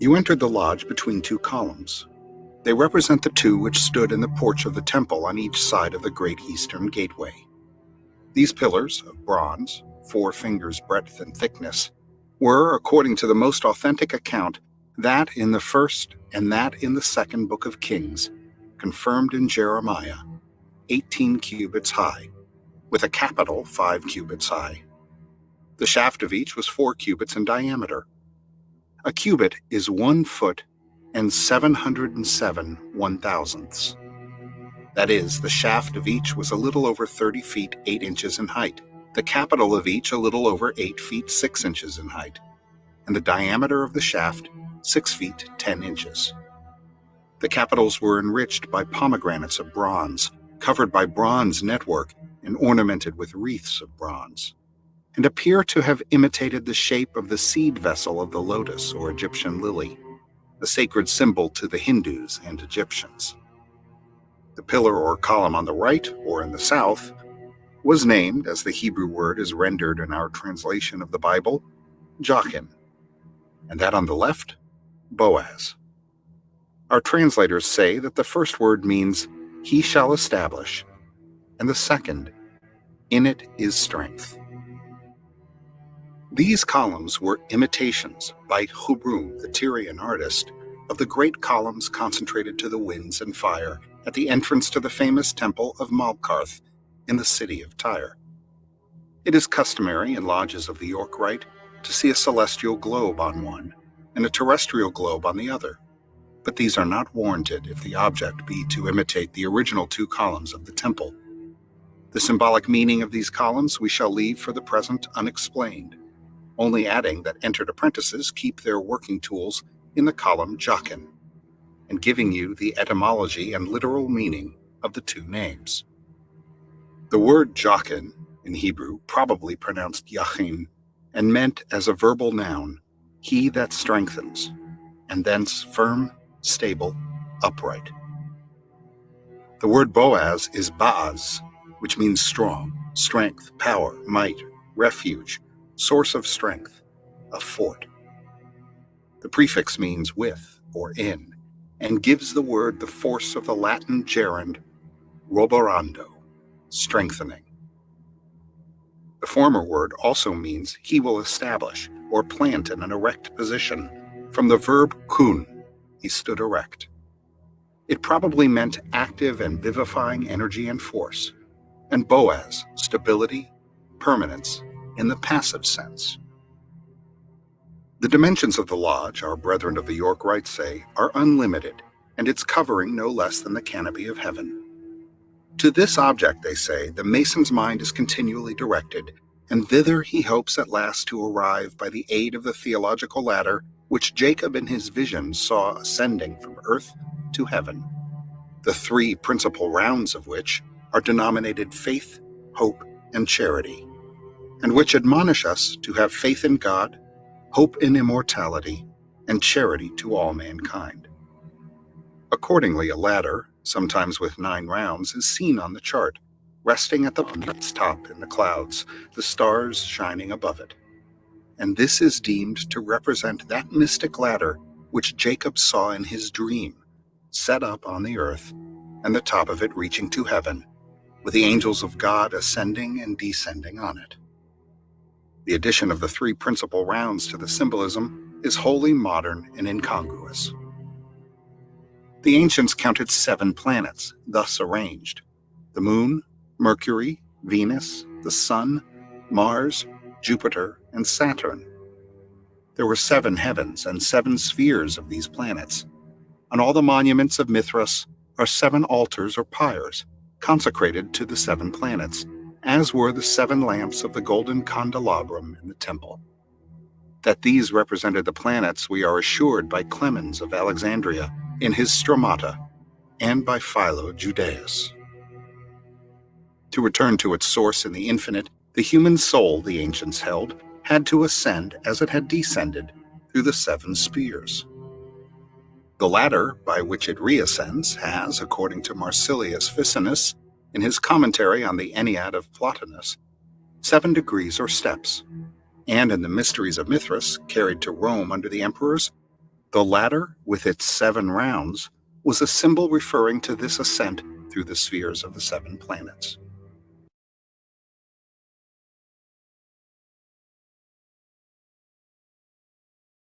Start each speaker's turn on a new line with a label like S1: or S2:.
S1: You entered the lodge between two columns. They represent the two which stood in the porch of the temple on each side of the great eastern gateway. These pillars of bronze, 4 fingers breadth and thickness, were, according to the most authentic account, that in the first and that in the second book of Kings, confirmed in Jeremiah, 18 cubits high, with a capital 5 cubits high. The shaft of each was 4 cubits in diameter. A cubit is 1 foot and 707 1/1000ths. That is, the shaft of each was a little over 30 feet 8 inches in height, the capital of each a little over 8 feet 6 inches in height, and the diameter of the shaft 6 feet 10 inches. The capitals were enriched by pomegranates of bronze, covered by bronze network and ornamented with wreaths of bronze, and appear to have imitated the shape of the seed vessel of the lotus or Egyptian lily, a sacred symbol to the Hindus and Egyptians. The pillar or column on the right, or in the south, was named, as the Hebrew word is rendered in our translation of the Bible, Jachin, and that on the left, Boaz. Our translators say that the first word means, "he shall establish," and the second, "in it is strength." These columns were imitations by Hubrum, the Tyrian artist, of the great columns concentrated to the winds and fire at the entrance to the famous temple of Malkarth in the city of Tyre. It is customary in lodges of the York Rite to see a celestial globe on one and a terrestrial globe on the other, but these are not warranted if the object be to imitate the original 2 columns of the temple. The symbolic meaning of these columns we shall leave for the present unexplained, only adding that entered apprentices keep their working tools in the column Jachin, and giving you the etymology and literal meaning of the 2 names. The word Jachin, in Hebrew, probably pronounced Yachin, and meant as a verbal noun, he that strengthens, and thence firm, stable, upright. The word Boaz is Baaz, which means strong, strength, power, might, refuge, source of strength, a fort. The prefix means with or in, and gives the word the force of the Latin gerund roborando, strengthening. The former word also means he will establish or plant in an erect position, from the verb kun, he stood erect. It probably meant active and vivifying energy and force, and Boaz, stability, permanence, in the passive sense. The dimensions of the lodge, our brethren of the York Rite say, are unlimited, and its covering no less than the canopy of heaven. To this object, they say, the mason's mind is continually directed, and thither he hopes at last to arrive by the aid of the theological ladder which Jacob in his vision saw ascending from earth to heaven, the 3 principal rounds of which are denominated faith, hope, and charity, and which admonish us to have faith in God, hope in immortality, and charity to all mankind. Accordingly, a ladder, sometimes with 9 rounds, is seen on the chart, resting at its top in the clouds, the stars shining above it. And this is deemed to represent that mystic ladder which Jacob saw in his dream, set up on the earth, and the top of it reaching to heaven, with the angels of God ascending and descending on it. The addition of the 3 principal rounds to the symbolism is wholly modern and incongruous. The ancients counted 7 planets, thus arranged: the Moon, Mercury, Venus, the Sun, Mars, Jupiter, and Saturn. There were 7 heavens and 7 spheres of these planets. On all the monuments of Mithras are 7 altars or pyres, consecrated to the 7 planets, as were the 7 lamps of the golden candelabrum in the temple. That these represented the planets we are assured by Clemens of Alexandria in his Stromata, and by Philo Judaeus. To return to its source in the infinite, the human soul, the ancients held, had to ascend as it had descended through the 7 spheres. The ladder by which it reascends has, according to Marsilius Ficinus, in his commentary on the Ennead of Plotinus, 7 degrees or steps, and in the Mysteries of Mithras, carried to Rome under the emperors, The ladder, with its 7 rounds, was a symbol referring to this ascent through the spheres of the 7 planets.